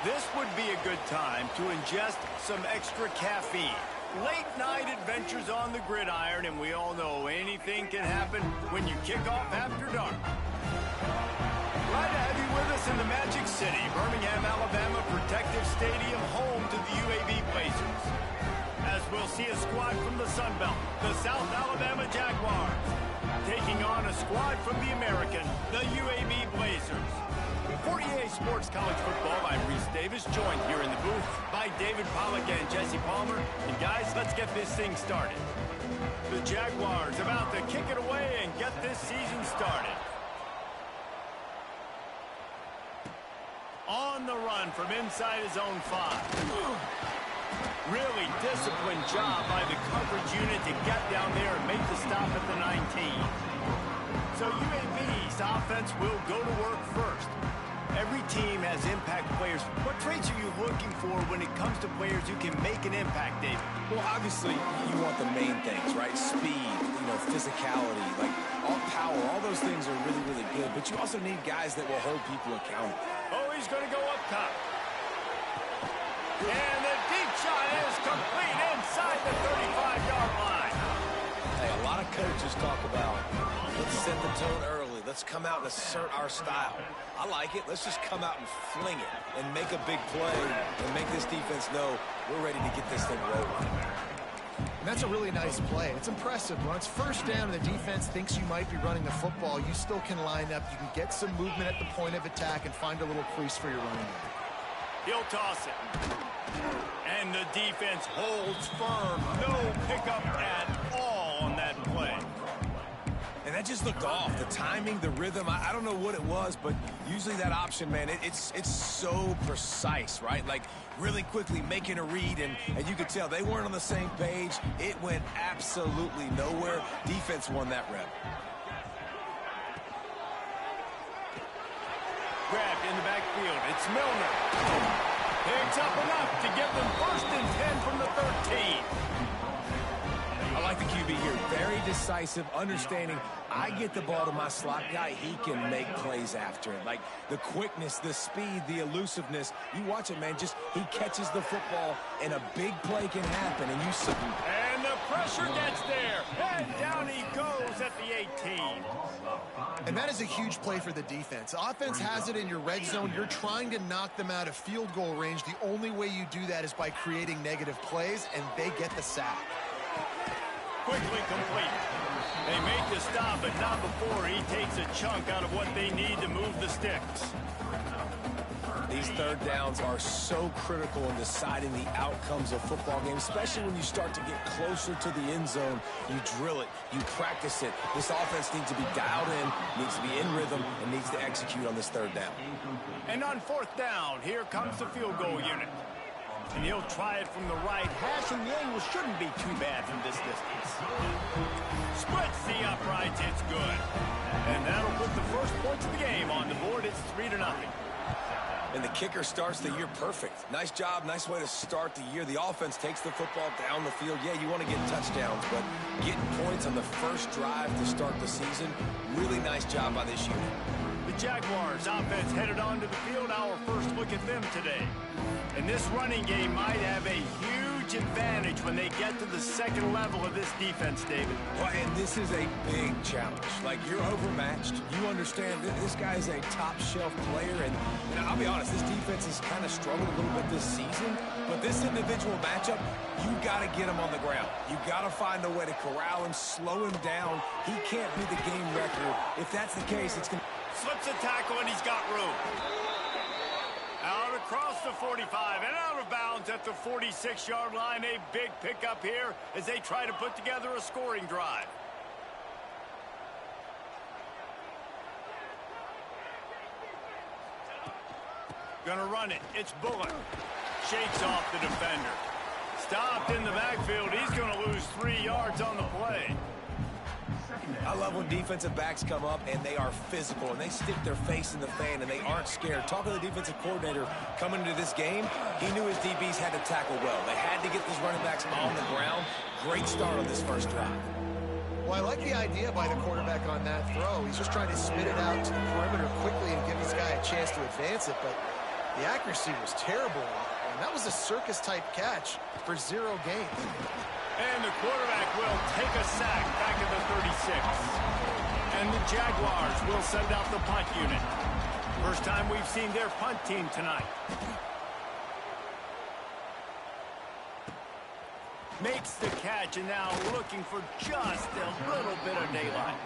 This would be a good time to ingest some extra caffeine. Late night adventures on the gridiron, and we all know anything can happen when you kick off after dark. Glad to have you with us in the Magic City, Birmingham, Alabama Protective Stadium, home to the UAB Blazers. As we'll see a squad from the Sun Belt, the South Alabama Jaguars, taking on a squad from the American, the UAB Blazers. For EA Sports College Football, I'm Reese Davis, joined here in the booth by David Pollack and Jesse Palmer. And guys, let's get this thing started. The Jaguars about to kick it away and get this season started. On the run from inside his own 5. Really disciplined job by the coverage unit to get down there and make the stop at the 19. So UAB's offense will go to work first. Every team has impact players. What traits are you looking for when it comes to players who can make an impact, David? Well, obviously, you want the main things, right? Speed, physicality, like all power. All those things are really, really good. But you also need guys that will hold people accountable. Oh, he's going to go up top. And the deep shot is complete inside the 35-yard line. Hey, a lot of coaches talk about, let's set the tone early. Let's come out and assert our style. I like it. Let's just come out and fling it and make a big play and make this defense know we're ready to get this thing rolling. And that's a really nice play. It's impressive. When it's first down and the defense thinks you might be running the football, you still can line up. You can get some movement at the point of attack and find a little crease for your running back. He'll toss it. And the defense holds firm. No pickup at all on that play. And that just looked off. The timing, the rhythm, I don't know what it was, but usually that option, man, it's so precise, right? Like really quickly making a read, and you could tell they weren't on the same page. It went absolutely nowhere. Defense won that rep. Grabbed in the backfield. It's Milner. Picks up enough to give them 1st and 10 from the 13. I like the QB here. Very decisive, understanding. I get the ball to my slot guy. He can make plays after it. Like the quickness, the speed, the elusiveness. You watch it, man. Just he catches the football, and a big play can happen. And you see. And the pressure gets there. And down he goes at the 18. And that is a huge play for the defense. Offense has it in your red zone. You're trying to knock them out of field goal range. The only way you do that is by creating negative plays, and they get the sack. Quickly complete. They make the stop, but not before he takes a chunk out of what they need to move the sticks. These third downs are so critical in deciding the outcomes of football games, especially when you start to get closer to the end zone. You drill it, you practice it. This offense needs to be dialed in, needs to be in rhythm, and needs to execute on this third down. And on 4th down, here comes the field goal unit. And he'll try it from the right hash, and the angle shouldn't be too bad from this distance. Splits the uprights, it's good. And that'll put the first points of the game on the board. It's 3-0. And the kicker starts the year perfect. Nice job, nice way to start the year. The offense takes the football down the field. Yeah, you want to get touchdowns, but getting points on the first drive to start the season, really nice job by this unit. The Jaguars offense headed onto the field. Our first look at them today. And this running game might have a huge advantage when they get to the second level of this defense, David. Well, and this is a big challenge. Like, you're overmatched. You understand this guy is a top-shelf player. And I'll be honest, this defense has kind of struggled a little bit this season. But this individual matchup, you got to get him on the ground. You got to find a way to corral him, slow him down. He can't be the game record. If that's the case, it's going to... Slips a tackle, and he's got room. Out across the 45 and out of bounds at the 46-yard line. A big pickup here as they try to put together a scoring drive. Gonna run it. It's Bullock. Shakes off the defender. Stopped in the backfield. He's gonna lose 3 yards on the play. I love when defensive backs come up and they are physical and they stick their face in the fan and they aren't scared. Talking to the defensive coordinator coming into this game, he knew his DBs had to tackle well. They had to get these running backs on the ground. Great start on this first drive. Well, I like the idea by the quarterback on that throw. He's just trying to spit it out to the perimeter quickly and give this guy a chance to advance it, but The accuracy was terrible, and that was a circus-type catch for 0 gains. And the quarterback will take a sack back at the 36. And the Jaguars will send out the punt unit. First time we've seen their punt team tonight. Makes the catch and now looking for just a little bit of daylight.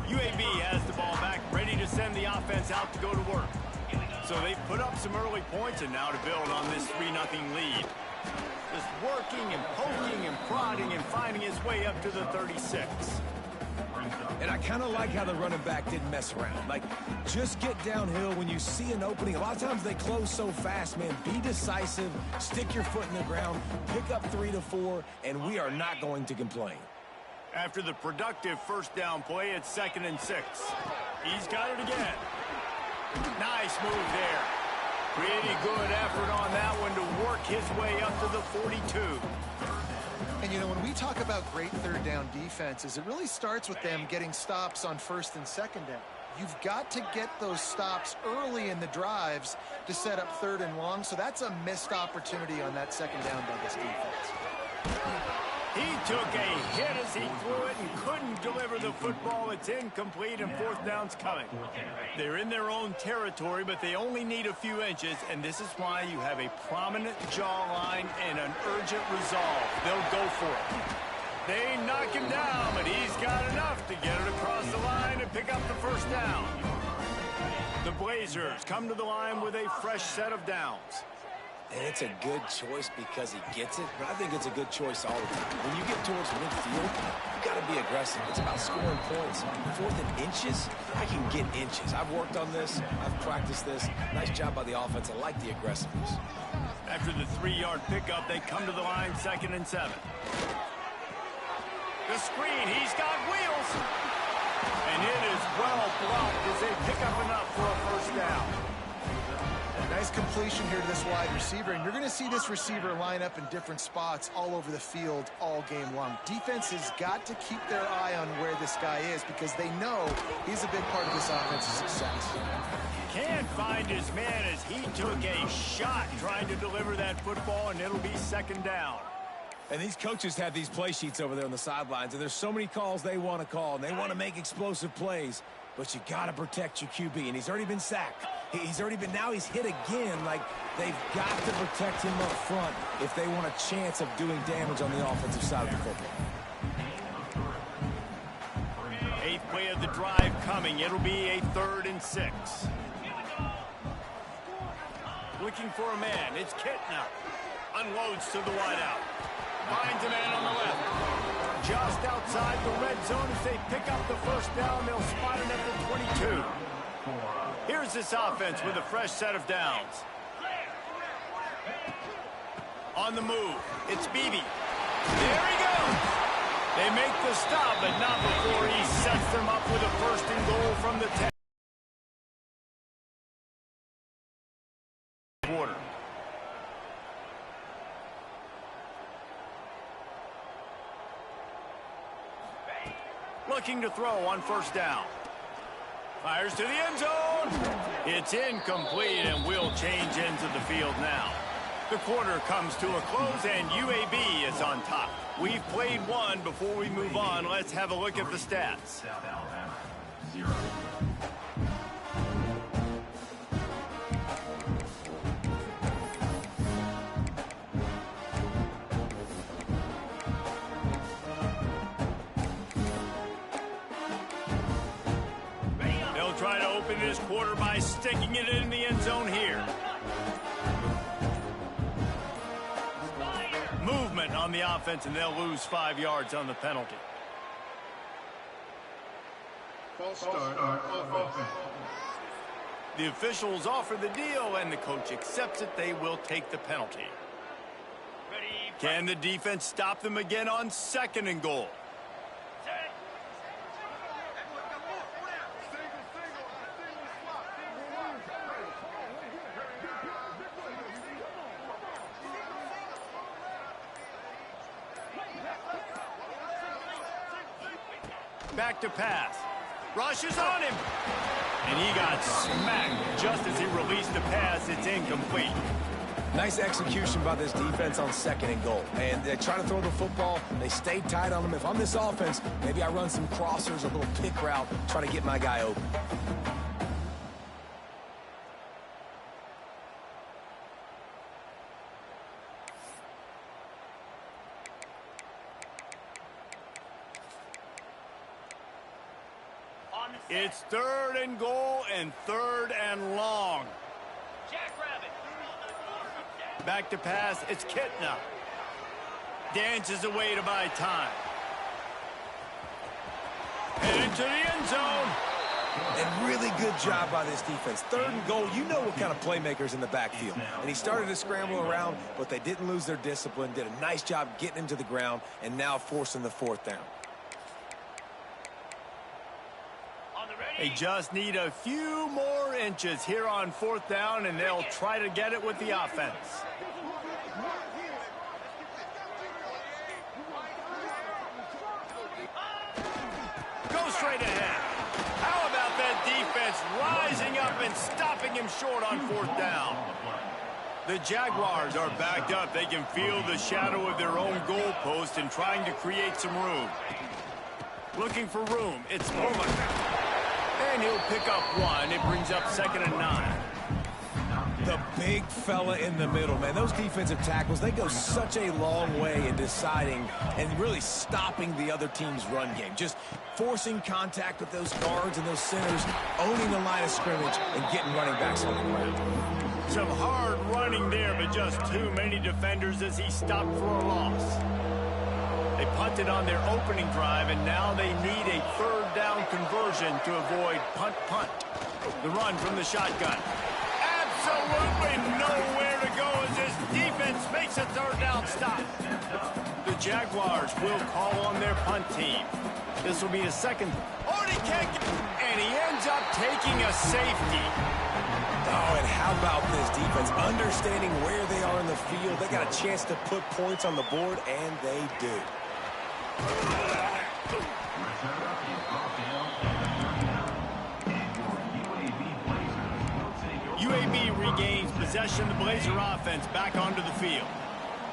UAB has the ball back, ready to send the offense out to go to work. So they put up some early points and now to build on this 3-0 lead. Just working and poking and prodding and finding his way up to the 36. And I kind of like how the running back didn't mess around. Like, just get downhill when you see an opening. A lot of times they close so fast, man. Be decisive, stick your foot in the ground, pick up 3 to 4, and we are not going to complain. After the productive first down play, it's 2nd and 6. He's got it again. Nice move there. Pretty good effort on that one to work his way up to the 42. And, you know, when we talk about great third down defenses, it really starts with them getting stops on 1st and 2nd down. You've got to get those stops early in the drives to set up 3rd and long, so that's a missed opportunity on that 2nd down by this defense. He took a hit as he threw it and couldn't deliver the football. It's incomplete and 4th down's coming. They're in their own territory, but they only need a few inches, and this is why you have a prominent jawline and an urgent resolve. They'll go for it. They knock him down, but he's got enough to get it across the line and pick up the 1st down. The Blazers come to the line with a fresh set of downs. And it's a good choice because he gets it, but I think it's a good choice all the time. When you get towards midfield, you got to be aggressive. It's about scoring points. 4th and inches, I can get inches. I've worked on this. I've practiced this. Nice job by the offense. I like the aggressiveness. After the 3-yard pickup, they come to the line 2nd and 7. The screen, he's got wheels. And it is well blocked as they pick up enough for a 1st down. Nice completion here to this wide receiver, and you're going to see this receiver line up in different spots all over the field all game long. Defense has got to keep their eye on where this guy is because they know he's a big part of this offense's success. Can't find his man as he took a shot trying to deliver that football, and it'll be 2nd down. And these coaches have these play sheets over there on the sidelines, and there's so many calls they want to call, and they want to make explosive plays. But you got to protect your QB, and he's already been sacked. Now he's hit again. Like, they've got to protect him up front if they want a chance of doing damage on the offensive side of the football. 8th play of the drive coming. It'll be a 3rd and 6. Looking for a man. It's Kitna. Unloads to the wideout. Finds a man on the left. Just outside the red zone as they pick up the 1st down. They'll spot it at the 22. Here's this offense with a fresh set of downs. On the move, it's Beebe. There he goes. They make the stop, but not before he sets them up with a 1st and goal from the 10. Quarter. Looking to throw on 1st down. Fires to the end zone. It's incomplete, and we'll change ends of the field now. The quarter comes to a close, and UAB is on top. We've played one. Before we move on, let's have a look at the stats. Try to open this quarter by sticking it in the end zone here. Movement on the offense, and they'll lose 5 yards on the penalty. False start on offense. The officials offer the deal, and the coach accepts it. They will take the penalty. Can the defense stop them again on 2nd and goal? Back to pass. Rushes on him. And he got smacked just as he released the pass. It's incomplete. Nice execution by this defense on 2nd and goal. And they try to throw the football. They stay tight on them. If I'm this offense, maybe I run some crossers, a little pick route, try to get my guy open. It's 3rd and goal and 3rd and long. Back to pass, it's Kitna. Dances away to buy time. And into the end zone. And really good job by this defense. 3rd and goal, you know what kind of playmakers in the backfield. And he started to scramble around, but they didn't lose their discipline, did a nice job getting him to the ground, and now forcing the 4th down. They just need a few more inches here on 4th down, and they'll try to get it with the offense. Go straight ahead. How about that defense rising up and stopping him short on 4th down? The Jaguars are backed up. They can feel the shadow of their own goalpost and trying to create some room. Looking for room. It's Bowman. And he'll pick up 1. It brings up 2nd and 9. The big fella in the middle, man. Those defensive tackles, they go such a long way in deciding and really stopping the other team's run game. Just forcing contact with those guards and those centers, owning the line of scrimmage, and getting running backs on the ground. Some hard running there, but just too many defenders as he stopped for a loss. They punted on their opening drive, and now they need a 3rd down conversion to avoid punt. The run from the shotgun. Absolutely nowhere to go as this defense makes a 3rd down stop. The Jaguars will call on their punt team. This will be a 2nd. Oh, he can't get... And he ends up taking a safety. Oh, and how about this defense? Understanding where they are in the field. They got a chance to put points on the board, and they do. UAB regains possession of the Blazer offense back onto the field.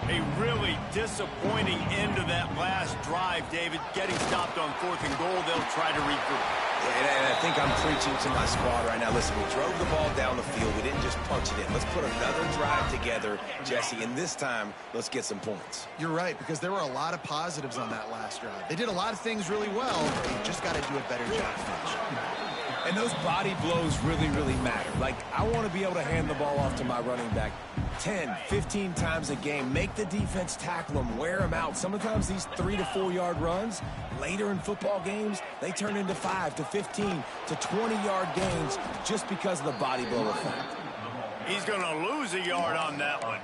A really disappointing end to that last drive, David. Getting stopped on 4th and goal, they'll try to regroup. And I think I'm preaching to my squad right now. Listen, we drove the ball down the field. We didn't just punch it in. Let's put another drive together, Jesse, and this time, let's get some points. You're right, because there were a lot of positives on that last drive. They did a lot of things really well. They just got to do a better job finishing. And those body blows really, really matter. Like, I want to be able to hand the ball off to my running back 10, 15 times a game. Make the defense tackle them, wear them out. Sometimes these 3 to 4 yard runs, later in football games, they turn into 5 to 15 to 20 yard gains just because of the body blow effect. He's going to lose a yard on that one.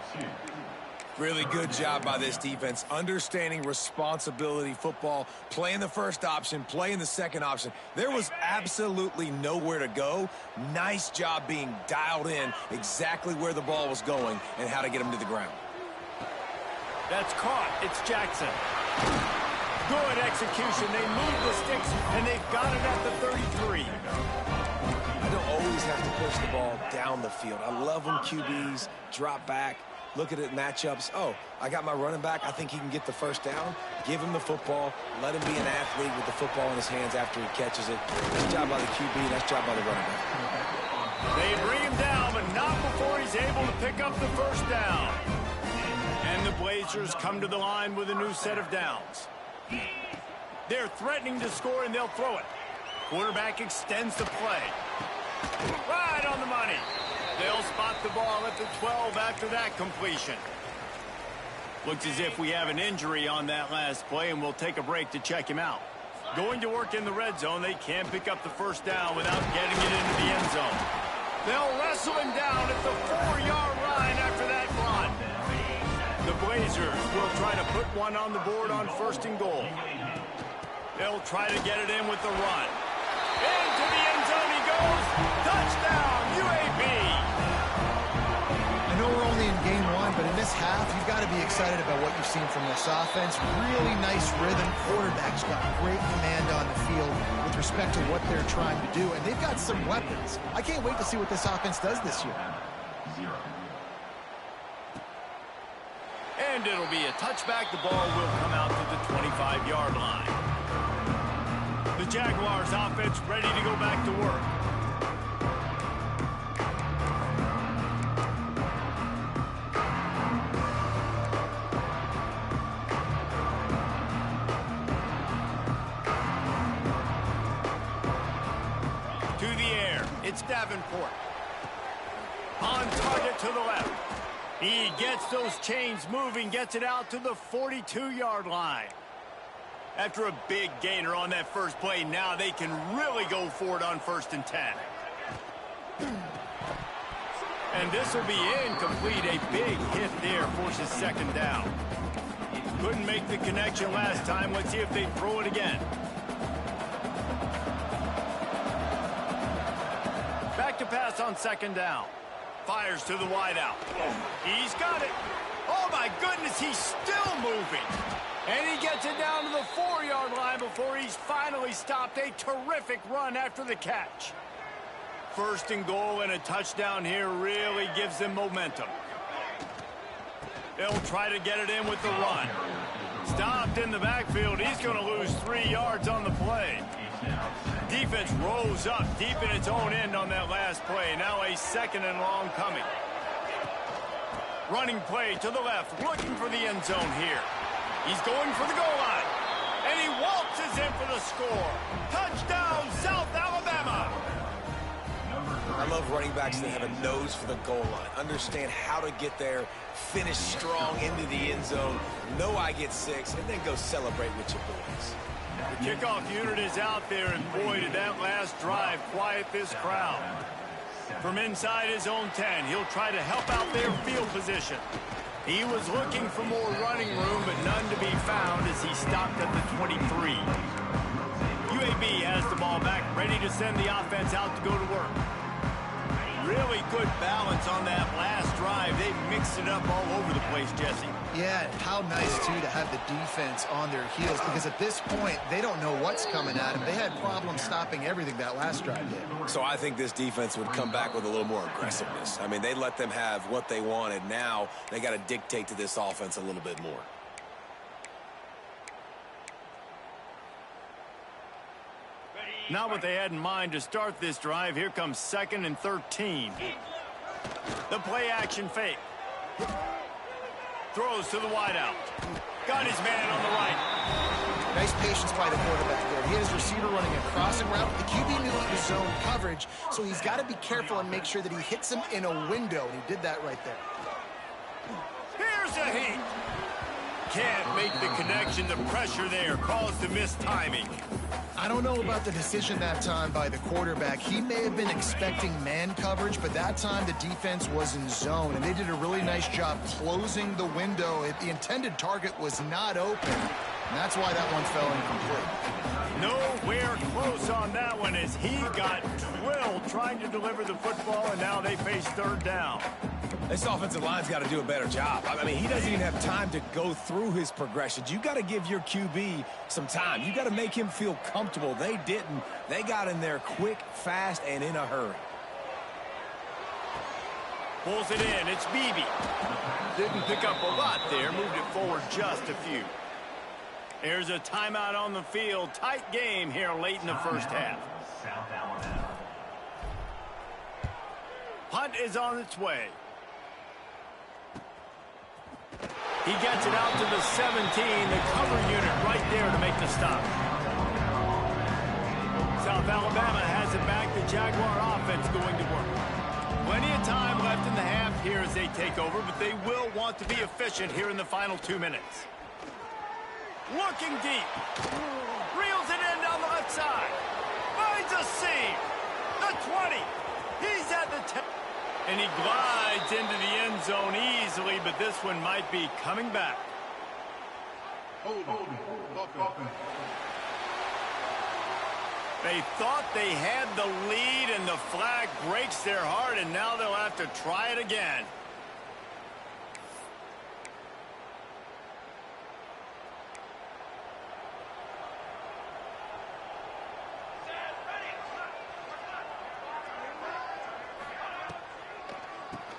Really good job by this defense, understanding responsibility football, playing the first option, playing the second option. There was absolutely nowhere to go. Nice job being dialed in exactly where the ball was going and how to get him to the ground. That's caught. It's Jackson. Good execution. They move the sticks, and they've got it at the 33. I don't always have to push the ball down the field. I love when QBs drop back. Look at it, matchups. Oh, I got my running back. I think he can get the first down. Give him the football. Let him be an athlete with the football in his hands after he catches it. Nice job by the QB. Nice job by the running back. They bring him down, but not before he's able to pick up the first down. And the Blazers come to the line with a new set of downs. They're threatening to score, and they'll throw it. Quarterback extends the play. Right on the money. They'll spot the ball at the 12 after that completion. Looks as if we have an injury on that last play, and we'll take a break to check him out. Going to work in the red zone, they can't pick up the first down without getting it into the end zone. They'll wrestle him down at the 4-yard line after that run. The Blazers will try to put one on the board on 1st and goal. They'll try to get it in with the run. Into the end zone he goes. Touchdown, UAB. I know we're only in game 1, but in this half, you've got to be be excited about what you've seen from this offense. Really nice rhythm. Quarterback's got great command on the field with respect to what they're trying to do, and they've got some weapons. I can't wait to see what this offense does this year. And it'll be a touchback. The ball will come out to the 25-yard line. The Jaguars offense ready to go back to work. To the air, it's Davenport. On target to the left. He gets those chains moving, gets it out to the 42-yard line. After a big gainer on that first play, now they can really go for it on 1st and 10. And this will be incomplete. A big hit there forces 2nd down. Couldn't make the connection last time. Let's see if they throw it again. Back to pass on 2nd down. Fires to the wideout. He's got it. Oh, my goodness, he's still moving. And he gets it down to the 4-yard line before he's finally stopped. A terrific run after the catch. 1st and goal and a touchdown here really gives them momentum. They'll try to get it in with the run. Stopped in the backfield. He's going to lose 3 yards on the play. Defense rose up deep in its own end on that last play. Now a 2nd and long coming. Running play to the left, looking for the end zone here. He's going for the goal line. And he waltzes in for the score. Touchdown, South Alabama. I love running backs that have a nose for the goal line. Understand how to get there, finish strong into the end zone, know I get 6, and then go celebrate with your boys. The kickoff unit is out there, and boy, did that last drive quiet this crowd. From inside his own 10, he'll try to help out their field position. He was looking for more running room, but none to be found as he stopped at the 23. UAB has the ball back, ready to send the offense out to go to work. Really good balance on that last drive. They mixed it up all over the place, Jesse. Yeah, how nice, too, to have the defense on their heels, because at this point, they don't know what's coming at them. They had problems stopping everything that last drive did. So I think this defense would come back with a little more aggressiveness. I mean, they let them have what they wanted. Now they got to dictate to this offense a little bit more. Not what they had in mind to start this drive. Here comes 2nd and 13. The play action fake. Throws to the wideout. Got his man on the right. Nice patience by the quarterback there. He had his receiver running a crossing route. The QB knew it was zone coverage, so he's got to be careful and make sure that he hits him in a window. And he did that right there. Here's a heat. Can't make the connection. The pressure there caused the missed timing. I don't know about the decision that time by the quarterback. He may have been expecting man coverage, but that time the defense was in zone, and they did a really nice job closing the window. The intended target was not open, and that's why that one fell incomplete. Nowhere close on that one as he got drilled trying to deliver the football, and now they face 3rd down. This offensive line's got to do a better job. I mean, he doesn't even have time to go through his progressions. You got to give your QB some time. You got to make him feel comfortable. They didn't. They got in there quick, fast, and in a hurry. Pulls it in. It's Beebe. Didn't pick up a lot there. Moved it forward just a few. There's a timeout on the field. Tight game here late in the first half. Punt is on its way. He gets it out to the 17. The cover unit right there to make the stop. South Alabama has it back. The Jaguar offense going to work. Plenty of time left in the half here as they take over, but they will want to be efficient here in the final 2 minutes. Looking deep. Reels it in down the left side. Finds a seam. The 20. He's at the 10. And he glides into the end zone easily, but this one might be coming back. They thought they had the lead, and the flag breaks their heart, and now they'll have to try it again.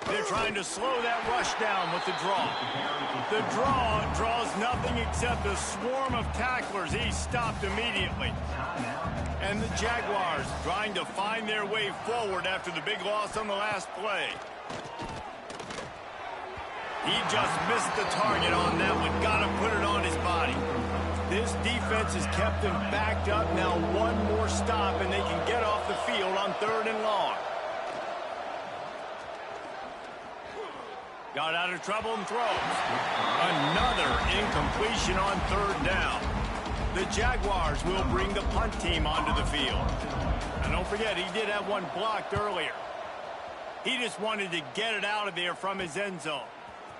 They're trying to slow that rush down with the draw. The draw draws nothing except a swarm of tacklers. He's stopped immediately. And the Jaguars trying to find their way forward after the big loss on the last play. He just missed the target on that one. Got to put it on his body. This defense has kept them backed up. Now one more stop, and they can get off the field on 3rd and long. Got out of trouble and throws. Another incompletion on 3rd down. The Jaguars will bring the punt team onto the field. And don't forget, he did have one blocked earlier. He just wanted to get it out of there from his end zone.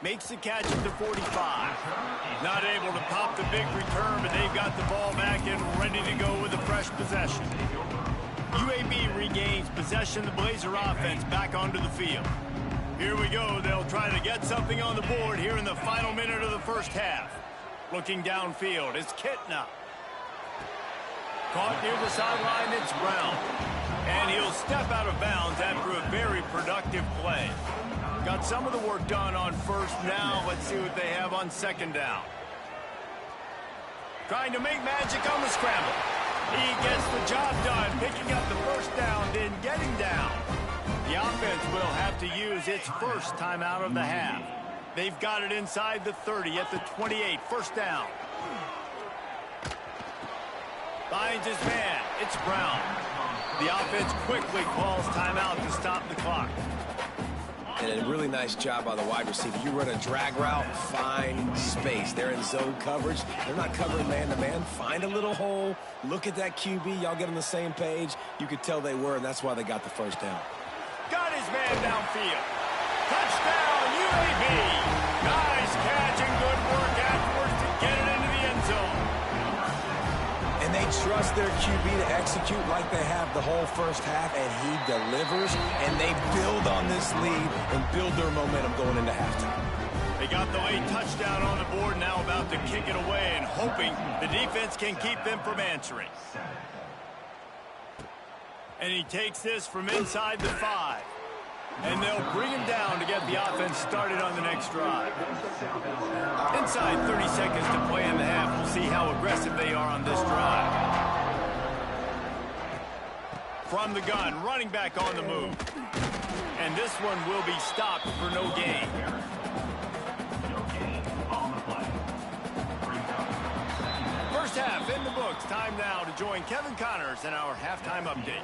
Makes the catch at the 45. Not able to pop the big return, but they've got the ball back and ready to go with a fresh possession. UAB regains possession of the Blazer offense back onto the field. Here we go. They'll try to get something on the board here in the final minute of the first half. Looking downfield, it's Kitna. Caught near the sideline, it's Brown. And he'll step out of bounds after a very productive play. Got some of the work done on 1st. Now let's see what they have on 2nd down. Trying to make magic on the scramble. He gets the job done, picking up the 1st down, then getting down. The offense will have to use its 1st timeout of the half. They've got it inside the 30 at the 28. 1st down. Finds his man. It's Brown. The offense quickly calls timeout to stop the clock. And a really nice job by the wide receiver. You run a drag route, find space. They're in zone coverage. They're not covering man-to-man. Find a little hole. Look at that QB. Y'all get on the same page. You could tell they were, and that's why they got the 1st down. Got his man downfield. Touchdown, UAB. Nice catch and good work afterwards to get it into the end zone. And they trust their QB to execute like they have the whole 1st half, and he delivers, and they build on this lead and build their momentum going into halftime. They got the late touchdown on the board, now about to kick it away and hoping the defense can keep them from answering. And he takes this from inside the 5. And they'll bring him down to get the offense started on the next drive. Inside 30 seconds to play in the half. We'll see how aggressive they are on this drive. From the gun, running back on the move. And this one will be stopped for no gain. First half in the books. Time now to join Kevin Connors in our halftime update.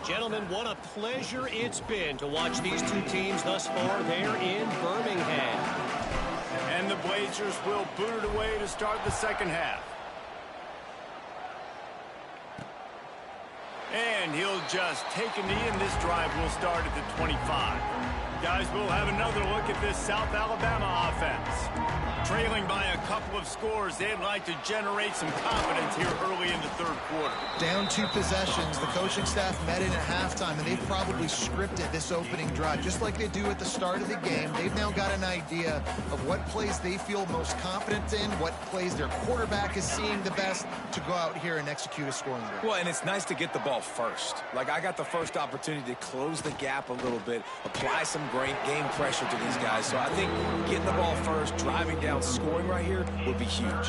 Gentlemen, what a pleasure it's been to watch these two teams thus far there in Birmingham. And the Blazers will boot it away to start the 2nd half. And he'll just take a knee, and this drive will start at the 25. Guys, we'll have another look at this South Alabama offense. Trailing by a couple of scores, they'd like to generate some confidence here early in the 3rd quarter. Down 2 possessions, the coaching staff met in at halftime, and they've probably scripted this opening drive. Just like they do at the start of the game, they've now got an idea of what plays they feel most confident in, what plays their quarterback is seeing the best to go out here and execute a scoring drive. Well, and it's nice to get the ball first. Like, I got the first opportunity to close the gap a little bit, apply some great game pressure to these guys. So I think getting the ball first, driving down, scoring right here would be huge.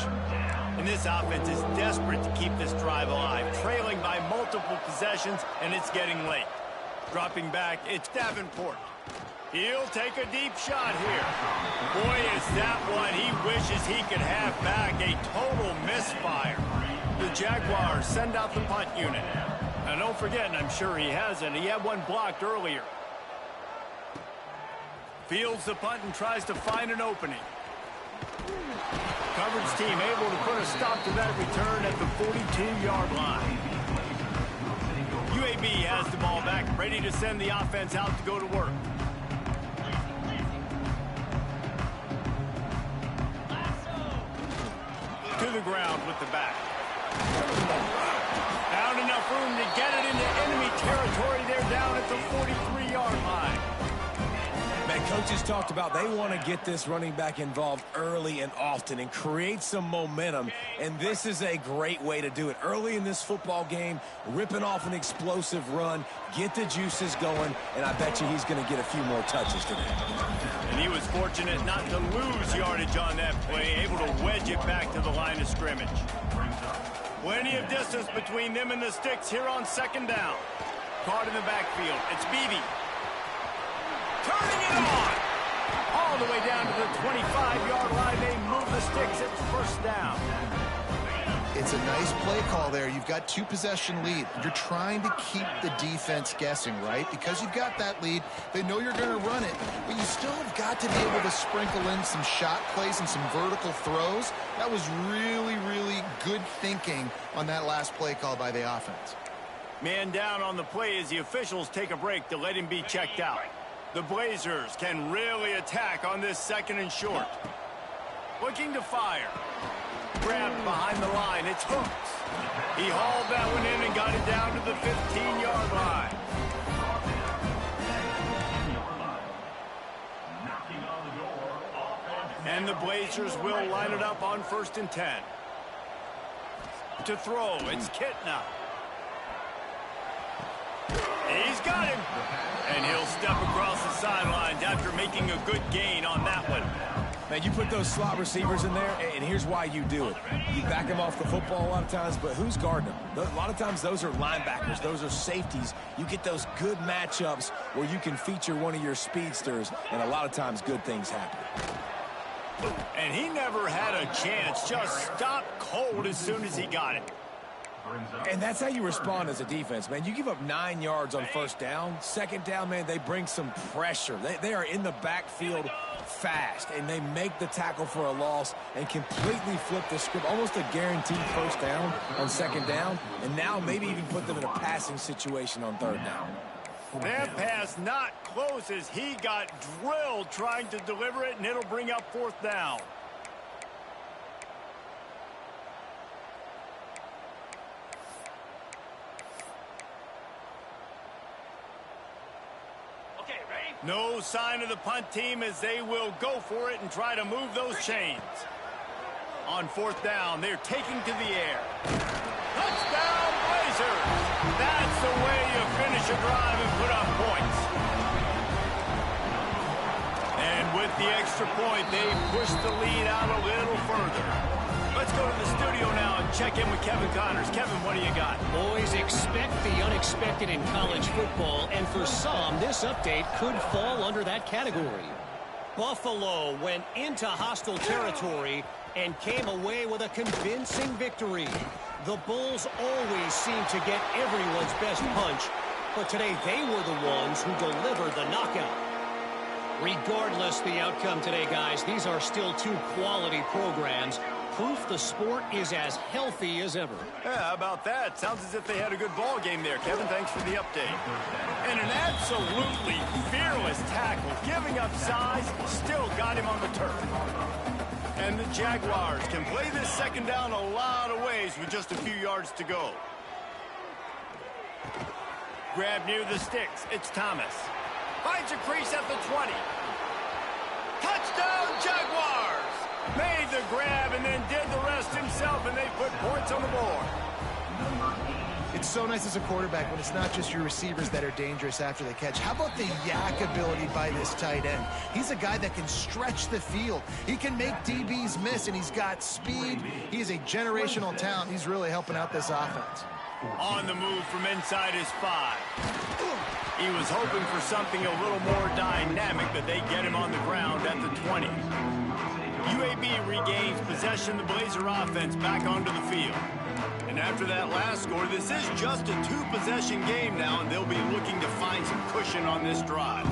And this offense is desperate to keep this drive alive, trailing by multiple possessions, and it's getting late. Dropping back, it's Davenport. He'll take a deep shot here. Boy, is that one he wishes he could have back. A total misfire. The Jaguars send out the punt unit. Now, don't forget, and I'm sure he hasn't, he had one blocked earlier. Fields the punt and tries to find an opening. Coverage team able to put a stop to that return at the 42-yard line. UAB has the ball back, ready to send the offense out to go to work. To the ground with the back. Found enough room to get it into enemy territory. They're down at the 43-yard line. Man, Coaches talked about they want to get this running back involved early and often and create some momentum, and this is a great way to do it. Early in this football game, ripping off an explosive run, get the juices going, and I bet you he's going to get a few more touches today. And he was fortunate not to lose yardage on that play, able to wedge it back to the line of scrimmage. Plenty of distance between them and the sticks here on second down. Caught in the backfield. It's Beebe. Turning it on. All the way down to the 25-yard line. They move the sticks. It's first down. It's a nice play call there. You've got two-possession lead. You're trying to keep the defense guessing, right? Because you've got that lead, they know you're going to run it, but you still have got to be able to sprinkle in some shot plays and some vertical throws. That was really, really good thinking on that last play call by the offense. Man down on the play as the officials take a break to let him be checked out. The Blazers can really attack on this second and short. Looking to fire. Grabbed behind the line. It's Hooks. He hauled that one in and got it down to the 15-yard line. And the Blazers will line it up on 1st and 10. To throw, it's Kitna. He's got him. And he'll step across the sidelines after making a good gain on that one. Man, you put those slot receivers in there, and here's why you do it. You back them off the football a lot of times, but who's guarding them? A lot of times those are linebackers. Those are safeties. You get those good matchups where you can feature one of your speedsters, and a lot of times good things happen. And he never had a chance. Just stopped cold as soon as he got it. And that's how you respond as a defense, man. You give up 9 yards on first down. Second down, man, they bring some pressure. They are in the backfield fast, and they make the tackle for a loss and completely flip the script. Almost a guaranteed first down on second down, and now maybe even put them in a passing situation on third down. That pass not close as he got drilled trying to deliver it, and it'll bring up fourth down. No sign of the punt team as they will go for it and try to move those chains. On fourth down, they're taking to the air. Touchdown, Blazers! That's the way you finish a drive and put up points. And with the extra point, they push the lead out a little further. Let's go to the studio now and check in with Kevin Connors. Kevin, what do you got? Boys, expect the unexpected in college football, and for some, this update could fall under that category. Buffalo went into hostile territory and came away with a convincing victory. The Bulls always seem to get everyone's best punch, but today they were the ones who delivered the knockout. Regardless the outcome today, guys, these are still two quality programs. Proof the sport is as healthy as ever. Yeah, how about that? Sounds as if they had a good ball game there. Kevin, thanks for the update. And an absolutely fearless tackle, giving up size, still got him on the turf. And the Jaguars can play this second down a lot of ways with just a few yards to go. Grab near the sticks. It's Thomas. Finds a crease at the 20. Touchdown, Jaguars! Made the grab and then did the rest himself, and they put points on the board. It's so nice as a quarterback when it's not just your receivers that are dangerous after the catch. How about the yak ability by this tight end? He's a guy that can stretch the field. He can make DBs miss, and he's got speed. He is a generational talent. He's really helping out this offense. On the move from inside his 5. He was hoping for something a little more dynamic, but they get him on the ground at the 20. UAB regains possession of the Blazer offense back onto the field. And after that last score, this is just a two-possession game now, and they'll be looking to find some cushion on this drive.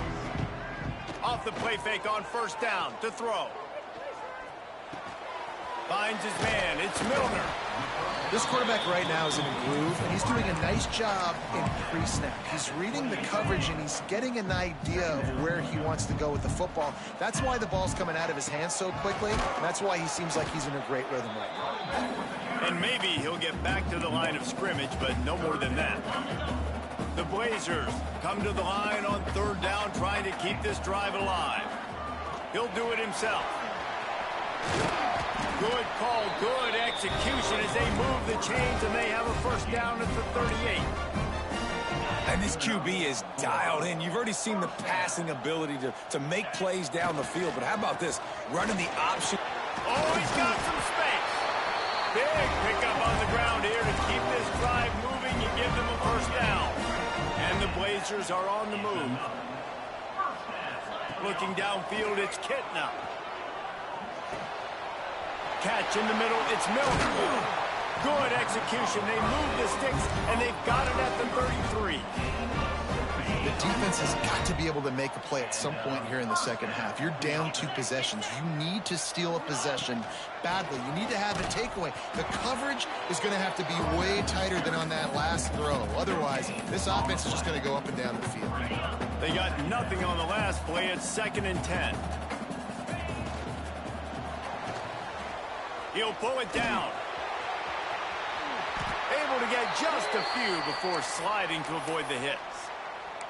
Off the play fake on first down to throw. Finds his man. It's Milner. This quarterback right now is in a groove, and he's doing a nice job in pre-snap. He's reading the coverage, and he's getting an idea of where he wants to go with the football. That's why the ball's coming out of his hands so quickly, and that's why he seems like he's in a great rhythm right now. And maybe he'll get back to the line of scrimmage, but no more than that. The Blazers come to the line on third down, trying to keep this drive alive. He'll do it himself. Good call, good execution as they move the chains, and they have a first down at the 38. And this QB is dialed in. You've already seen the passing ability to make plays down the field. But how about this? Running the option. Oh, he's got some space. Big pickup on the ground here to keep this drive moving and give them a first down. And the Blazers are on the move. Looking downfield, it's Kitna. Catch in the middle, it's Miller. Good execution. They move the sticks, and they've got it at the 33. The defense has got to be able to make a play at some point here in the second half. You're down 2 possessions. You need to steal a possession badly. You need to have a takeaway. The coverage is going to have to be way tighter than on that last throw. Otherwise, this offense is just going to go up and down the field. They got nothing on the last play. It's 2nd and 10. He'll pull it down. Able to get just a few before sliding to avoid the hits.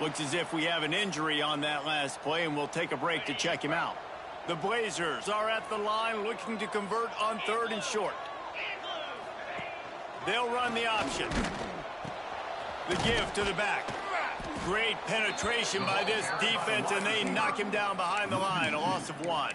Looks as if we have an injury on that last play, and we'll take a break to check him out. The Blazers are at the line looking to convert on 3rd and short. They'll run the option. The give to the back. Great penetration by this defense, and they knock him down behind the line. A loss of 1.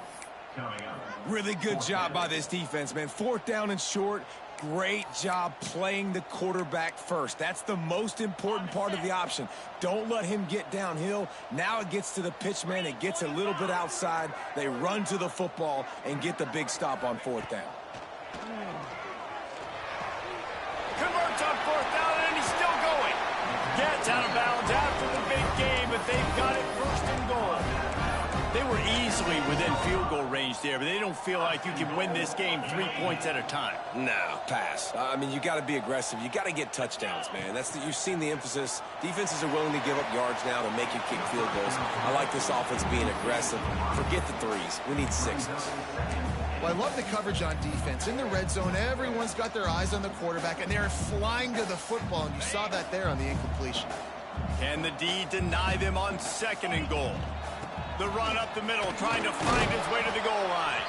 Really good job by this defense, man. 4th down and short. Great job playing the quarterback first. That's the most important part of the option. Don't let him get downhill. Now it gets to the pitch man. It gets a little bit outside. They run to the football and get the big stop on 4th down. Converts on 4th down, and he's still going. Gets out of bounds after the big game, but they've got it 1st and goal. They were easily within field goal range there, but they don't feel like you can win this game 3 points at a time. No, pass. I mean, you got to be aggressive. You got to get touchdowns, man. You've seen the emphasis. Defenses are willing to give up yards now to make you kick field goals. I like this offense being aggressive. Forget the 3s. We need 6s. Well, I love the coverage on defense. In the red zone, everyone's got their eyes on the quarterback, and they're flying to the football, and you saw that there on the incompletion. Can the D deny them on 2nd and goal? The run up the middle, trying to find his way to the goal line.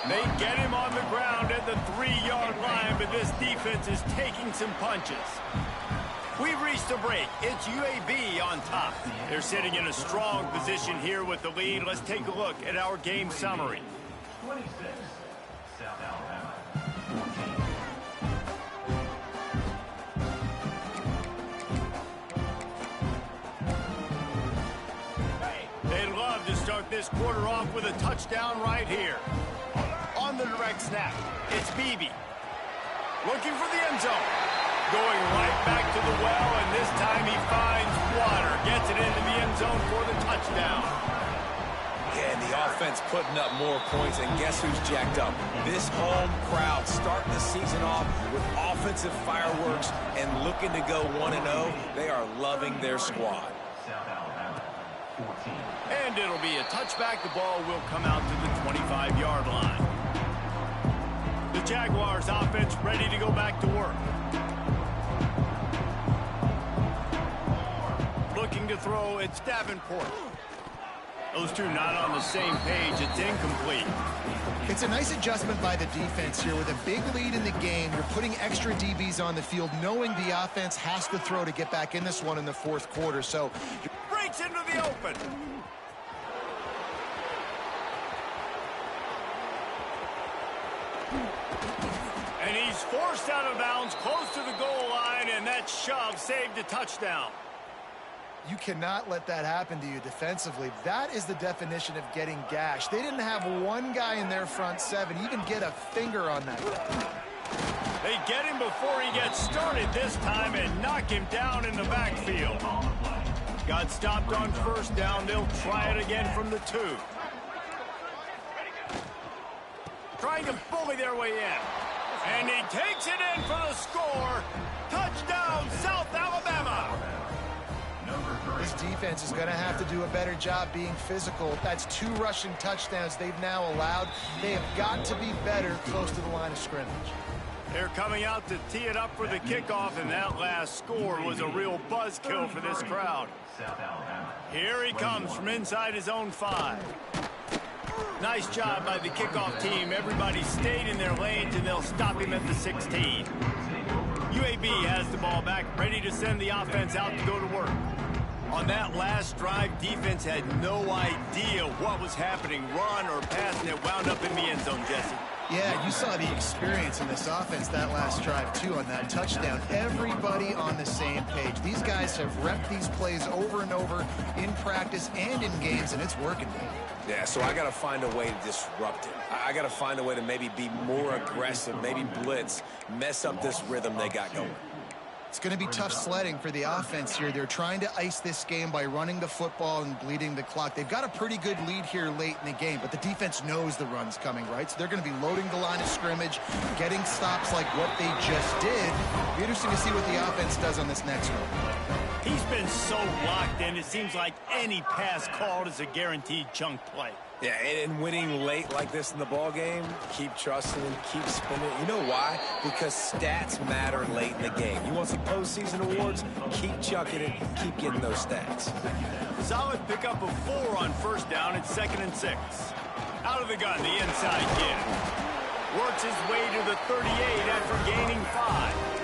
They get him on the ground at the 3-yard line, but this defense is taking some punches. We've reached a break. It's UAB on top. They're sitting in a strong position here with the lead. Let's take a look at our game summary. 26, South Alabama, 14. They'd love to start this quarter off with a touchdown right here. On the direct snap, it's Beebe. Looking for the end zone. Going right back to the well, and this time he finds water. Gets it into the end zone for the touchdown. Yeah, and the offense putting up more points, and guess who's jacked up? This home crowd starting the season off with offensive fireworks and looking to go 1-0. They are loving their squad. South Alabama, 14. And it'll be a touchback. The ball will come out to the 25-yard line. The Jaguars offense ready to go back to work. Looking to throw, it's Davenport. Those two not on the same page. It's incomplete. It's a nice adjustment by the defense here. With a big lead in the game, you're putting extra DBs on the field, knowing the offense has to throw to get back in this one in the 4th quarter. So Breaks into the open. And he's forced out of bounds close to the goal line, and that shove saved a touchdown. you cannot let that happen to you defensively. That is the definition of getting gashed. They didn't have one guy in their front 7 even get a finger on that guy. They get him before he gets started this time and knock him down in the backfield. Got stopped on first down. They'll try it again from the 2. Trying to bully their way in. And he takes it in for the score. Touchdown, South Alabama. This defense is going to have to do a better job being physical. That's 2 rushing touchdowns they've now allowed. They have got to be better close to the line of scrimmage. They're coming out to tee it up for the kickoff, and that last score was a real buzzkill for this crowd. Here he comes from inside his own 5. Nice job by the kickoff team. Everybody stayed in their lanes, and they'll stop him at the 16. UAB has the ball back, ready to send the offense out to go to work. On that last drive, defense had no idea what was happening, run or pass, and it wound up in the end zone, Jesse. Yeah, you saw the experience in this offense that last drive, too, on that touchdown. Everybody on the same page. These guys have repped these plays over and over in practice and in games, and it's working. Yeah, so I got to find a way to disrupt it. I got to find a way to maybe be more aggressive, maybe blitz, mess up this rhythm they got going. It's going to be tough sledding for the offense here. They're trying to ice this game by running the football and bleeding the clock. They've got a pretty good lead here late in the game, but the defense knows the run's coming, right? So they're going to be loading the line of scrimmage, getting stops like what they just did. It'll be interesting to see what the offense does on this next one. He's been so locked in, it seems like any pass called is a guaranteed chunk play. Yeah, and winning late like this in the ball game, keep trusting him, keep spinning. You know why? Because stats matter late in the game. You want some postseason awards? Keep chucking it, keep getting those stats. Solid pickup of 4 on first down. It's 2nd and 6. Out of the gun, the inside kid. Works his way to the 38 after gaining 5.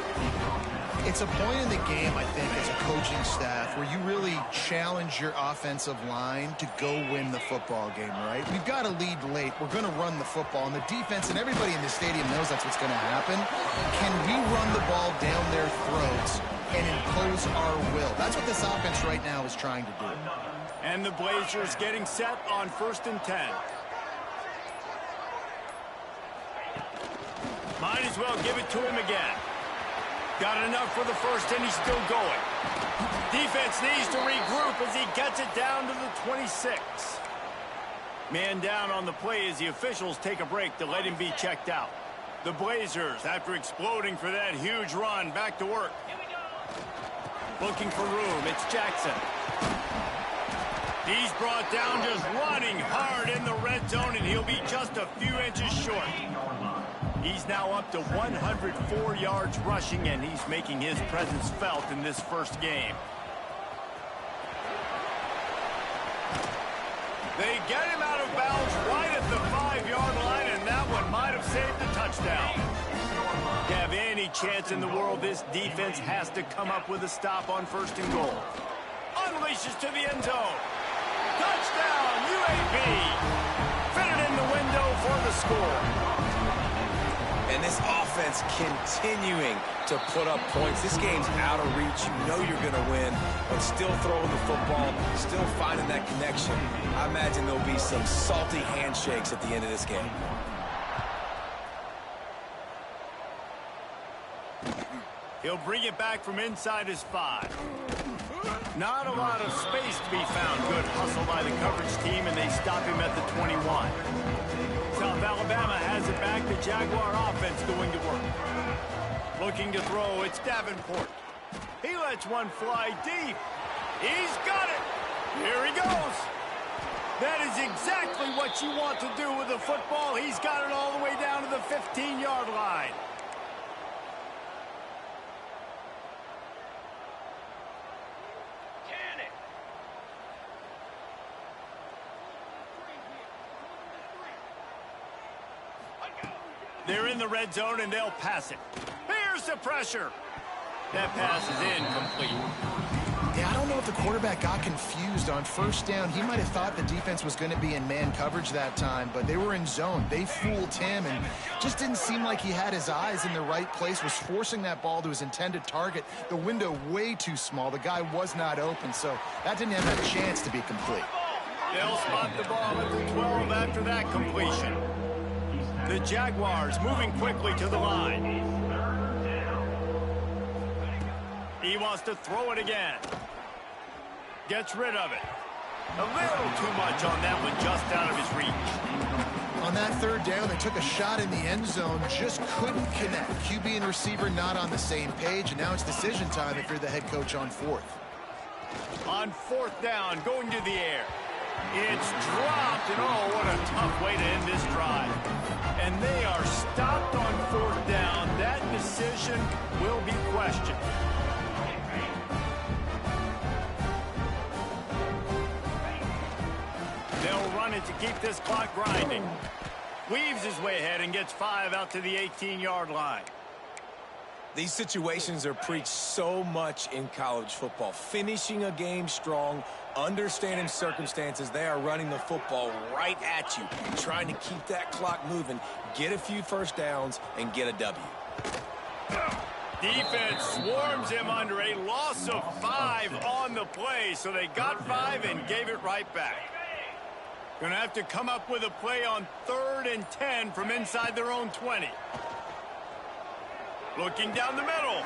It's a point in the game, I think, as a coaching staff where you really challenge your offensive line to go win the football game, right? We've got to lead late. We're going to run the football, and the defense and everybody in the stadium knows that's what's going to happen. Can we run the ball down their throats and impose our will? That's what this offense right now is trying to do. And the Blazers getting set on 1st and 10. Might as well give it to him again. Got enough for the first, and he's still going. Defense needs to regroup as he gets it down to the 26. Man down on the play as the officials take a break to let him be checked out. The Blazers, after exploding for that huge run, back to work. Looking for room, it's Jackson. He's brought down just running hard in the red zone, and he'll be just a few inches short. He's now up to 104 yards rushing, and he's making his presence felt in this first game. They get him out of bounds right at the 5-yard line, and that one might have saved the touchdown. To have any chance in the world, this defense has to come up with a stop on 1st and goal. Unleashes to the end zone. Touchdown, UAB. Fitted in the window for the score. And this offense continuing to put up points. This game's out of reach. You know you're going to win, but still throwing the football, still finding that connection. I imagine there'll be some salty handshakes at the end of this game. He'll bring it back from inside his 5. Not a lot of space to be found. Good hustle by the coverage team, and they stop him at the 21. South Alabama has it back. The Jaguar offense going to work. Looking to throw, it's Davenport. He lets one fly deep. He's got it. Here he goes. That is exactly what you want to do with a football. He's got it all the way down to the 15-yard line. They're in the red zone, and they'll pass it. Here's the pressure. That pass is incomplete. Yeah, I don't know if the quarterback got confused on 1st down. He might have thought the defense was going to be in man coverage that time, but they were in zone. They fooled him, and just didn't seem like he had his eyes in the right place, was forcing that ball to his intended target. The window way too small. The guy was not open, so that didn't have a chance to be complete. They'll spot the ball at the 12 after that completion. The Jaguars moving quickly to the line. He wants to throw it again. Gets rid of it. A little too much on that one, just out of his reach. On that 3rd down, they took a shot in the end zone, just couldn't connect. QB and receiver not on the same page, and now it's decision time if you're the head coach on 4th. On 4th down, going to the air. It's dropped, and oh, what a tough way to end this drive. And they are stopped on 4th down. That decision will be questioned. They'll will run it to keep this clock grinding. Weaves his way ahead and gets 5 out to the 18-yard line. These situations are preached so much in college football. Finishing a game strong, understanding circumstances. They are running the football right at you, trying to keep that clock moving, get a few first downs, and get a W. Defense swarms him under a loss of 5 on the play, so they got 5 and gave it right back. Going to have to come up with a play on 3rd and 10 from inside their own 20. Looking down the middle.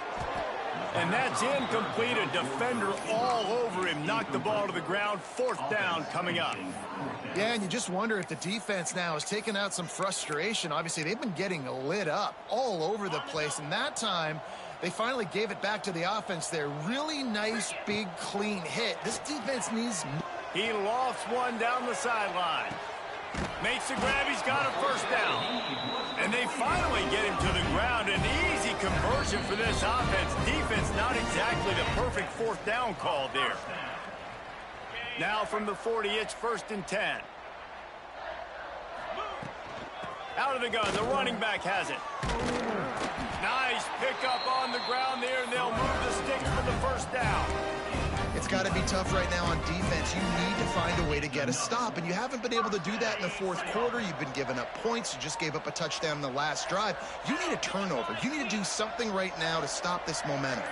And that's incomplete. A defender all over him. Knocked the ball to the ground. 4th down coming up. Yeah, and you just wonder if the defense now has taken out some frustration. Obviously, they've been getting lit up all over the place. And that time, they finally gave it back to the offense there. Really nice, big, clean hit. This defense needs... He lofts one down the sideline. Makes the grab. He's got a 1st down. And they finally get him to the ground. An easy conversion for this offense. Defense not exactly the perfect 4th down call there. Now from the 40, it's 1st and 10. Out of the gun, the running back has it. Nice pickup on the ground there, and they'll move the sticks for the 1st down. It's got to be tough right now on defense. You need to find a way to get a stop, and you haven't been able to do that in the 4th quarter. You've been giving up points. You just gave up a touchdown in the last drive. You need a turnover. You need to do something right now to stop this momentum.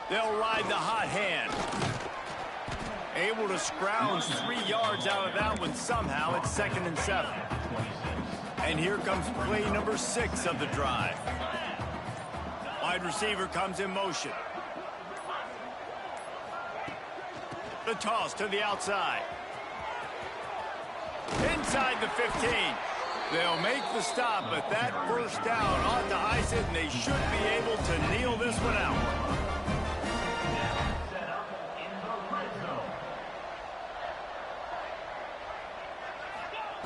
They'll ride the hot hand. Able to scrounge 3 yards out of that one somehow. It's 2nd and 7. And here comes play number 6 of the drive. Wide receiver comes in motion. The toss to the outside. Inside the 15. They'll make the stop, but that 1st down ought to ice it, and they should be able to kneel this one out.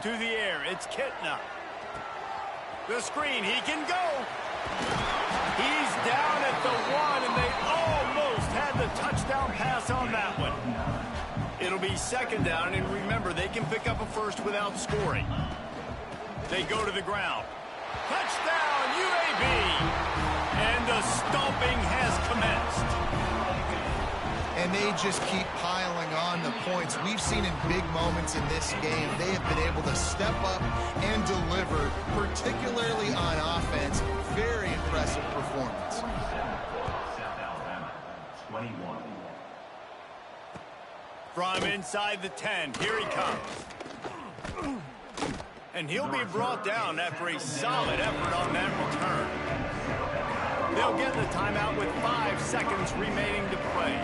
To the air, it's Kitna. The screen, he can go. He's down at the 1, and they almost had the touchdown pass on that one. It'll be 2nd down, and remember, they can pick up a 1st without scoring. They go to the ground. Touchdown, UAB! And the stomping has commenced. And they just keep piling on the points. We've seen in big moments in this game, they have been able to step up and deliver, particularly on offense. Very impressive performance. South Alabama, 21. From inside the 10, here he comes. And he'll be brought down after a solid effort on that return. They'll get the timeout with 5 seconds remaining to play.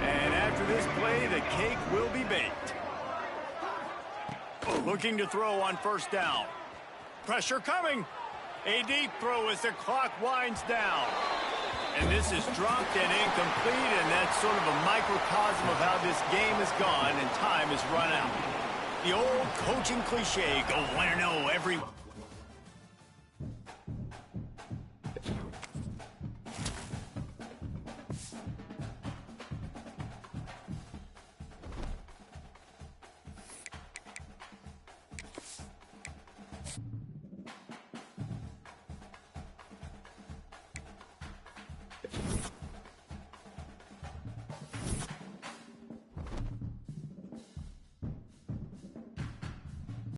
And after this play, the cake will be baked. Looking to throw on 1st down. Pressure coming. A deep throw as the clock winds down. And this is dropped and incomplete, and that's sort of a microcosm of how this game has gone, and time has run out. The old coaching cliche, go 1-0 every...